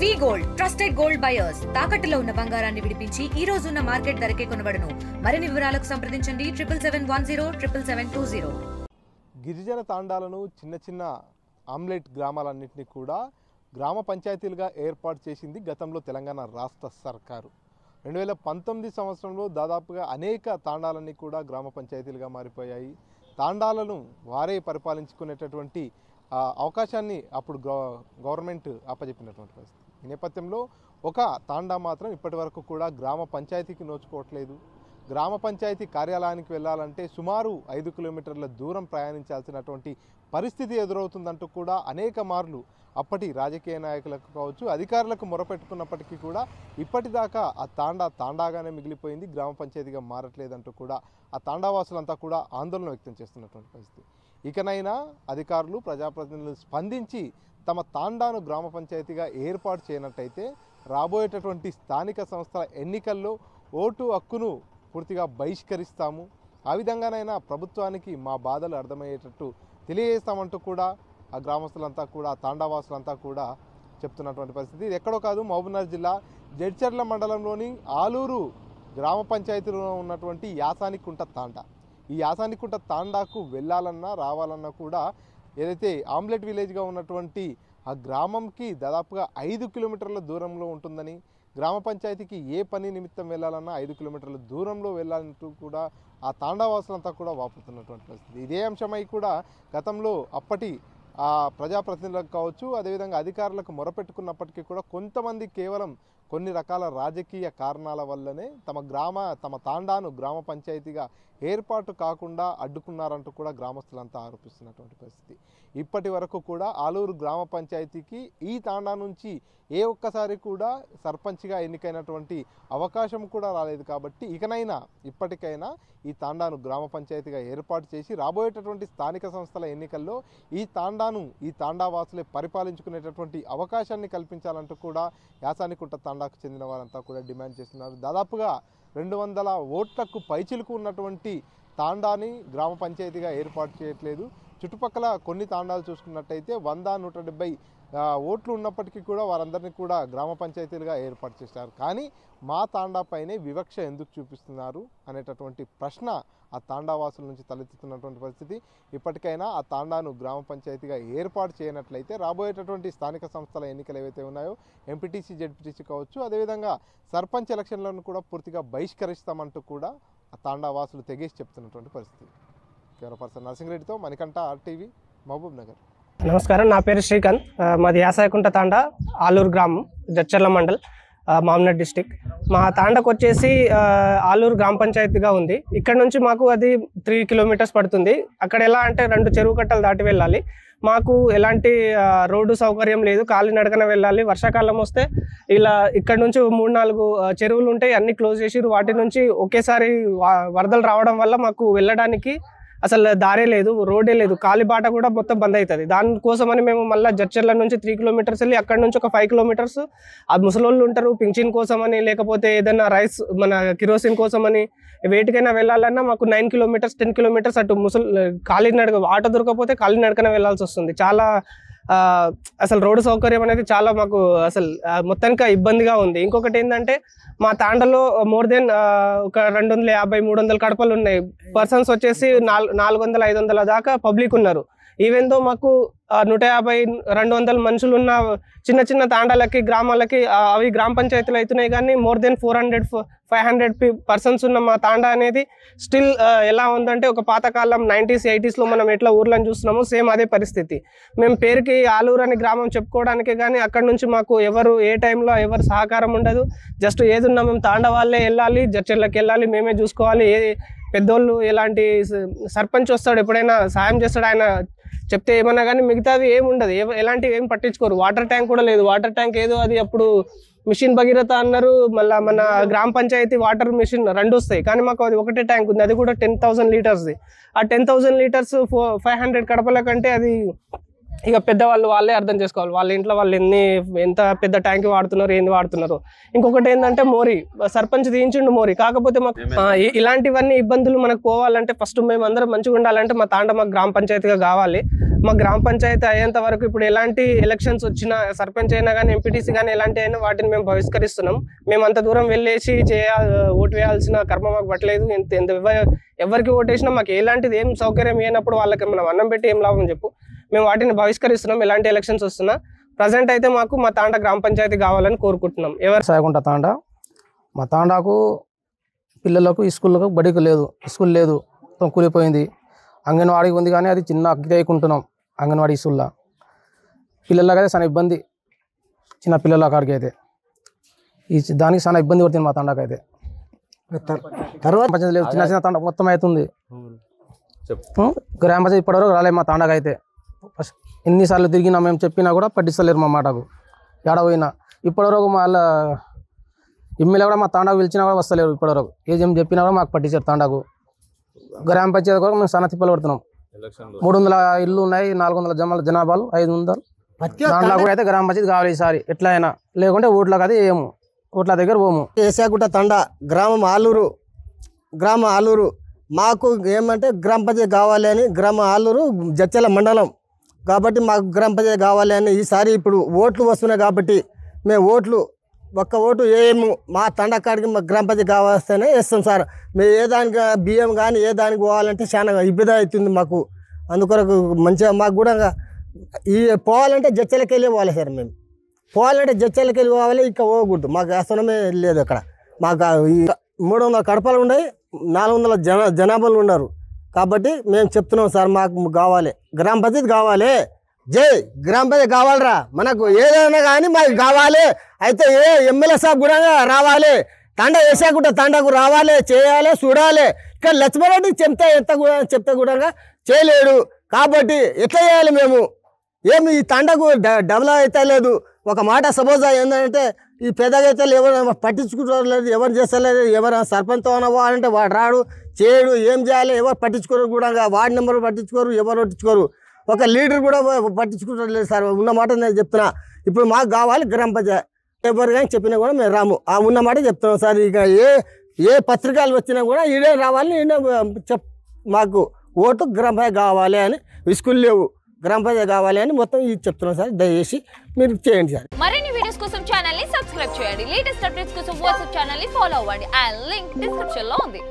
వి gold trusted gold buyers తాకట్టులో ఉన్న బంగారాన్ని విడిపించి ఈ రోజు ఉన్న మార్కెట్ ధరకే కొనబడును. మరిన్ని వివరాలకు సంప్రదించండి 77107720. గిరిజన తాండాలను చిన్న చిన్న ఆమ్లెట్ గ్రామాలన్నింటినీ కూడా గ్రామ పంచాయతీలుగా ఏర్పాటు చేసింది గతంలో తెలంగాణ రాష్ట్ర సర్కారు. 2019 సంవత్సరంలో దాదాపుగా అనేక తాండాలన్నీ కూడా గ్రామ పంచాయతీలుగా మారిపోయాయి. తాండాలను వారే పరిపాలించుకునేటటువంటి అవకాశాన్ని అప్పుడు గవర్నమెంట్ అప్పచెప్పినటువంటి పరిస్థితి. ఈ నేపథ్యంలో ఒక తాండా మాత్రం ఇప్పటి వరకు కూడా గ్రామ పంచాయతీకి నోచుకోవట్లేదు. గ్రామ పంచాయతీ కార్యాలయానికి వెళ్ళాలంటే సుమారు 5 కిలోమీటర్ల దూరం ప్రయాణించాల్సినటువంటి పరిస్థితి ఎదురవుతుందంటూ కూడా అనేక మార్లు అప్పటి రాజకీయ నాయకులకు కావచ్చు, అధికారులకు మొరపెట్టుకున్నప్పటికీ కూడా ఇప్పటిదాకా ఆ తాండాగానే మిగిలిపోయింది, గ్రామ పంచాయతీగా మారట్లేదంటూ కూడా ఆ తాండావాసులంతా కూడా ఆందోళన వ్యక్తం చేస్తున్నటువంటి పరిస్థితి. ఇకనైనా అధికారులు, ప్రజాప్రతినిధులు స్పందించి తమ తాండాను గ్రామ పంచాయతీగా ఏర్పాటు చేయనట్టయితే రాబోయేటటువంటి స్థానిక సంస్థల ఎన్నికల్లో ఓటు హక్కును పూర్తిగా బహిష్కరిస్తాము, ఆ విధంగానైనా ప్రభుత్వానికి మా బాధలు అర్థమయ్యేటట్టు తెలియజేస్తామంటూ కూడా ఆ గ్రామస్తులంతా కూడా, తాండావాసులంతా కూడా చెప్తున్నటువంటి పరిస్థితి. ఇది ఎక్కడో కాదు, మహబూబ్నగర్ జిల్లా జడ్చర్ల మండలంలోని ఆలూరు గ్రామ పంచాయతీలో ఉన్నటువంటి యాసానికుంట తాండా. ఈ యాసానికుంట తాండాకు వెళ్ళాలన్నా రావాలన్నా కూడా ఏదైతే ఆమ్లెట్ విలేజ్గా ఉన్నటువంటి ఆ గ్రామంకి దాదాపుగా 5 కిలోమీటర్ల దూరంలో ఉంటుందని, గ్రామ పంచాయతీకి ఏ పని నిమిత్తం వెళ్ళాలన్నా 5 కిలోమీటర్ల దూరంలో వెళ్ళాలంటూ కూడా ఆ తాండావాసులంతా కూడా వాపుతున్నటువంటి పరిస్థితి. ఇదే అంశమై కూడా గతంలో అప్పటి ఆ ప్రజాప్రతినిధులకు కావచ్చు, అదేవిధంగా అధికారులకు మొరపెట్టుకున్నప్పటికీ కూడా కొంతమంది కేవలం కొన్ని రకాల రాజకీయ కారణాల వల్లనే తమ తాండాను గ్రామ పంచాయతీగా ఏర్పాటు కాకుండా అడ్డుకున్నారంటూ కూడా గ్రామస్తులంతా ఆరోపిస్తున్నటువంటి పరిస్థితి. ఇప్పటి వరకు కూడా ఆలూరు గ్రామ పంచాయతీకి ఈ తాండా నుంచి ఏ ఒక్కసారి కూడా సర్పంచ్గా ఎన్నికైనటువంటి అవకాశం కూడా రాలేదు. కాబట్టి ఇప్పటికైనా ఈ తాండాను గ్రామ పంచాయతీగా ఏర్పాటు చేసి రాబోయేటటువంటి స్థానిక సంస్థల ఎన్నికల్లో ఈ తాండావాసులే పరిపాలించుకునేటటువంటి అవకాశాన్ని కల్పించాలంటూ కూడా యాసానికుంట తాండాకు చెందిన వారంతా కూడా డిమాండ్ చేస్తున్నారు. దాదాపుగా 200 ఓట్లకు పైచిలుకు ఉన్నటువంటి తాండాని గ్రామ పంచాయతీగా ఏర్పాటు చేయట్లేదు. చుట్టుపక్కల కొన్ని తాండాలు చూసుకున్నట్టయితే 100-170 ఓట్లు ఉన్నప్పటికీ కూడా వారందరినీ కూడా గ్రామ పంచాయతీలుగా ఏర్పాటు చేశారు. కానీ మా తాండాపైనే వివక్ష ఎందుకు చూపిస్తున్నారు అనేటటువంటి ప్రశ్న ఆ తాండావాసుల నుంచి తలెత్తుతున్నటువంటి పరిస్థితి. ఇప్పటికైనా ఆ తాండాను గ్రామ పంచాయతీగా ఏర్పాటు చేయనట్లయితే రాబోయేటటువంటి స్థానిక సంస్థల ఎన్నికలు ఏవైతే ఉన్నాయో ఎంపీటీసీ, జెడ్పీటీసీ కావచ్చు, అదేవిధంగా సర్పంచ్ ఎలక్షన్లను కూడా పూర్తిగా బహిష్కరిస్తామంటూ కూడా ఆ తాండావాసులు తెగేసి చెప్తున్నటువంటి పరిస్థితి. కెమెరా పర్సన్ నరసింహరెడ్డితో మణికంఠ, RTV, మహబూబ్ నగర్. నమస్కారం, నా పేరు శ్రీకాంత్. మాది యాసాయకుంట తాండా, ఆలూరు గ్రామం, జడ్చర్ల మండల్, మహబూబ్నగర్ డిస్టిక్. మా తాండకు వచ్చేసి ఆలూరు గ్రామ పంచాయతీగా ఉంది. ఇక్కడ నుంచి మాకు అది 3 కిలోమీటర్స్ పడుతుంది. అక్కడ ఎలా అంటే 2 చెరువు కట్టలు దాటి వెళ్ళాలి. మాకు ఎలాంటి రోడ్డు సౌకర్యం లేదు, కాలినడకన వెళ్ళాలి. వర్షాకాలం వస్తే ఇలా ఇక్కడ నుంచి 3-4 చెరువులు ఉంటాయి, అన్ని క్లోజ్ చేసిరు. వాటి నుంచి ఒకేసారి వరదలు రావడం వల్ల మాకు వెళ్ళడానికి అసలు దారే లేదు, రోడ్డే లేదు, కాలిబాట కూడా మొత్తం బంద్ అవుతుంది. దానికోసమని మేము మళ్ళీ జడ్చర్ల నుంచి 3 కిలోమీటర్స్ వెళ్ళి అక్కడ నుంచి ఒక 5 కిలోమీటర్స్ ఆ ముసలోళ్ళు ఉంటారు, పింఛన్ కోసమని, లేకపోతే ఏదైనా రైస్ మన కిరోసిన్ కోసమని, వేటికైనా వెళ్ళాలన్నా మాకు 9 కిలోమీటర్స్ 10 కిలోమీటర్స్ అటు కాలినడక ఆటో దొరకకపోతే కాలినడకన వెళ్ళాల్సి వస్తుంది. చాలా అసలు రోడ్డు సౌకర్యం అనేది చాలా మాకు అసలు మొత్తానికి ఇబ్బందిగా ఉంది. ఇంకొకటి ఏంటంటే మా తాండలో మోర్ దెన్ ఒక 250-300 కడపలు ఉన్నాయి. పర్సన్స్ వచ్చేసి 400-500 దాకా పబ్లిక్ ఉన్నారు. ఈవెన్ దో మాకు 150-200 మనుషులు ఉన్న చిన్న చిన్న తాండాలకి, గ్రామాలకి అవి గ్రామ పంచాయతీలు అవుతున్నాయి. కానీ మోర్ దెన్ 400-500 పర్సన్స్ ఉన్న మా తాండా అనేది స్టిల్ ఎలా ఉందంటే ఒక పాతకాలం 90s 80sలో మనం ఎట్లా ఊర్లను చూస్తున్నామో సేమ్ అదే పరిస్థితి. మేము పేరుకి ఆలూరు అని గ్రామం చెప్పుకోవడానికే కానీ అక్కడ నుంచి మాకు ఎవరు ఏ టైంలో ఎవరు సహకారం ఉండదు. జస్ట్ ఏదున్నా మేము తాండా వాళ్ళే వెళ్ళాలి, జడ్చర్లకి వెళ్ళాలి, మేమే చూసుకోవాలి. పెద్దోళ్ళు ఎలాంటి సర్పంచ్ వస్తాడు, ఎప్పుడైనా సాయం చేస్తాడు, ఆయన చెప్తే ఏమన్నా కానీ మిగతాది ఏమి ఉండదు, ఎలాంటివి ఏం పట్టించుకోరు. వాటర్ ట్యాంక్ కూడా లేదు. వాటర్ ట్యాంక్ ఏదో అది అప్పుడు మిషన్ భగీరథ అన్నారు, మళ్ళీ మన గ్రామ పంచాయతీ వాటర్ మిషన్ 2 వస్తాయి, కానీ మాకు అది ఒకటే ట్యాంక్ ఉంది, అది కూడా 10,000 లీటర్స్ది. ఆ 10,000 లీటర్స్ 500 కడపల కంటే అది ఇక పెద్దవాళ్ళు వాళ్ళే అర్థం చేసుకోవాలి, వాళ్ళ ఇంట్లో వాళ్ళు ఎంత పెద్ద ట్యాంక్ వాడుతున్నారు, ఏంది వాడుతున్నారు. ఇంకొకటి ఏంటంటే మోరీ సర్పంచ్ తీయించిండు మోరీ, కాకపోతే మాకు ఇలాంటివన్నీ ఇబ్బందులు మనకు పోవాలంటే ఫస్ట్ మేము అందరం మంచిగా ఉండాలంటే మా తాండ మాకు గ్రామ పంచాయతీగా కావాలి. మా గ్రామ పంచాయతీ అయ్యేంత వరకు ఇప్పుడు ఎలాంటి ఎలక్షన్స్ వచ్చినా సర్పంచ్ అయినా కానీ ఎంపీటీసీ కానీ ఎలాంటి అయినా వాటిని మేము బహిష్కరిస్తున్నాం. మేము అంత దూరం వెళ్ళేసి ఓటు వేయాల్సిన కర్మ మాకు పట్టలేదు. ఎవరికి ఓటేసినా మాకు ఎలాంటిది ఏం సౌకర్యం అయినప్పుడు వాళ్ళకి మనం అన్నం పెట్టి ఏం లాభం చెప్పు. మేము వాటిని బహిష్కరిస్తున్నాం ఎలాంటి ఎలక్షన్స్ వస్తున్నా. ప్రజెంట్ అయితే మాకు మా తాండ గ్రామ పంచాయతీ కావాలని కోరుకుంటున్నాం. ఎవరు సాగుంటా తాండ, మా తాండాకు పిల్లలకు స్కూళ్ళకు బడికి లేదు, స్కూల్ లేదు, మొత్తం కూలిపోయింది. అంగన్వాడీ ఉంది కానీ అది చిన్న అగ్గికుంటున్నాం. అంగన్వాడీ స్కూల్లో పిల్లలకైతే చాలా ఇబ్బంది, చిన్న పిల్లల కాడికి అయితే దానికి చాలా ఇబ్బంది పడుతుంది మా తాండాకైతే. తర్వాత పంచాయతీ లేదు, చిన్న చిన్న తాండ మొత్తం అవుతుంది. గ్రామ పంచాయతీ ఇప్పటివరకు రాలేదు మా తాండాకైతే. ఎన్నిసార్లు తిరిగినా మేము చెప్పినా కూడా పట్టిస్తలేరు మా మాటకు. ఏడపోయినా ఇప్పటివరకు మళ్ళీ ఎమ్మెల్యే కూడా మా తాండాకు పిలిచినా కూడా వస్తలేరు ఇప్పటివరకు. ఏం చెప్పినా కూడా మాకు పట్టించారు తాండాకు. గ్రామ పంచాయతీ కూడా మేము చాలా తిప్పలు పడుతున్నాం. 300 ఇళ్ళు ఉన్నాయి, 400 జనాభాలు, 500 దాంట్లో కూడా అయితే గ్రామ పంచాయతీ కావాలి ఈసారి ఎట్లా అయినా, లేకుంటే ఓట్లకు అది ఏము ఓట్ల దగ్గర పోము. ఏసాగుట్ట తండ గ్రామం ఆలూరు మాకు ఏమంటే గ్రామ పంచాయతీ కావాలి అని, గ్రామ ఆలూరు జచ్చల మండలం కాబట్టి మాకు గ్రామ పంచాయతీ కావాలి అని. ఈసారి ఇప్పుడు ఓట్లు వస్తున్నాయి కాబట్టి మేము ఒక్క ఓటు వేయము. మా తండ కాడికి మా గ్రామ పంచాయతీ కావాల్స్తేనే వేస్తాం సార్. మేము ఏ దానికి బియ్యం కానీ ఏ దానికి పోవాలంటే చాలా ఇబ్బంది అవుతుంది మాకు. అందుకొరకు మంచిగా మాకు కూడా పోవాలంటే జచ్చలకి వెళ్ళి పోవాలి సార్. మేము పోవాలంటే జచ్చలకి వెళ్ళి పోవాలి, ఇంకా పోకూడదు. మాకు ఆసనమే లేదు అక్కడ. మాకు 300 కడపలు ఉన్నాయి, 400 జనాభాలు ఉన్నారు కాబట్టి మేము చెప్తున్నాం సార్ మాకు కావాలి, గ్రామ పంచాయతీ కావాలి. జై గ్రామ పంచాయతీ కావాలరా, మనకు ఏదైనా కానీ మాకు కావాలి. అయితే ఏ ఎమ్మెల్యే సాబ్ కూడా రావాలి, తండ వేసాకుంటే తండకు రావాలి, చేయాలి, చూడాలి. ఇక్కడ లక్ష్మణరెడ్డి చెప్తే కూడా చేయలేడు కాబట్టి ఎట్లా చేయాలి మేము? ఏమి ఈ తండకు డెవలప్ అయితే లేదు. ఒక మాట సపోజ్ ఏంటంటే ఈ పెద్దగైతే ఎవరు పట్టించుకుంటారు లేదు, ఎవరు చేస్తలేదు. ఎవరు సర్పంచ్ అంటే వాడు రాడు, చేయడు, ఏం చేయాలి ఎవరు పట్టించుకోరు కూడా. వార్డు నెంబర్ పట్టించుకోరు, ఎవరు పట్టించుకోరు. ఒక లీడర్ కూడా పట్టించుకుంటారు లేదు సార్. ఉన్న మాట నేను చెప్తున్నా. ఇప్పుడు మాకు కావాలి గ్రామ పంచాయతీ. ఎవరు కానీ చెప్పినా కూడా మేము రాము, ఆ ఉన్న మాట చెప్తున్నాం సార్. ఇక ఏ పత్రికలు వచ్చినా కూడా ఈడే రావాలి, మాకు ఓటు గ్రామ పంచాయతీ కావాలి అని, స్కూల్ లేవు గ్రామ పంచాయతీ కావాలి అని మొత్తం ఇది చెప్తున్నాం సార్. దయచేసి మీరు చేయండి సార్. మరిన్ని వీడియోస్ కోసం ఛానల్ ని సబ్స్క్రైబ్ చేయండి. లేటెస్ట్ అప్డేట్స్ కోసం వాట్సాప్ ఛానల్ ని ఫాలో అవ్వండి. ఆ లింక్ డిస్క్రిప్షన్ లో ఉంది.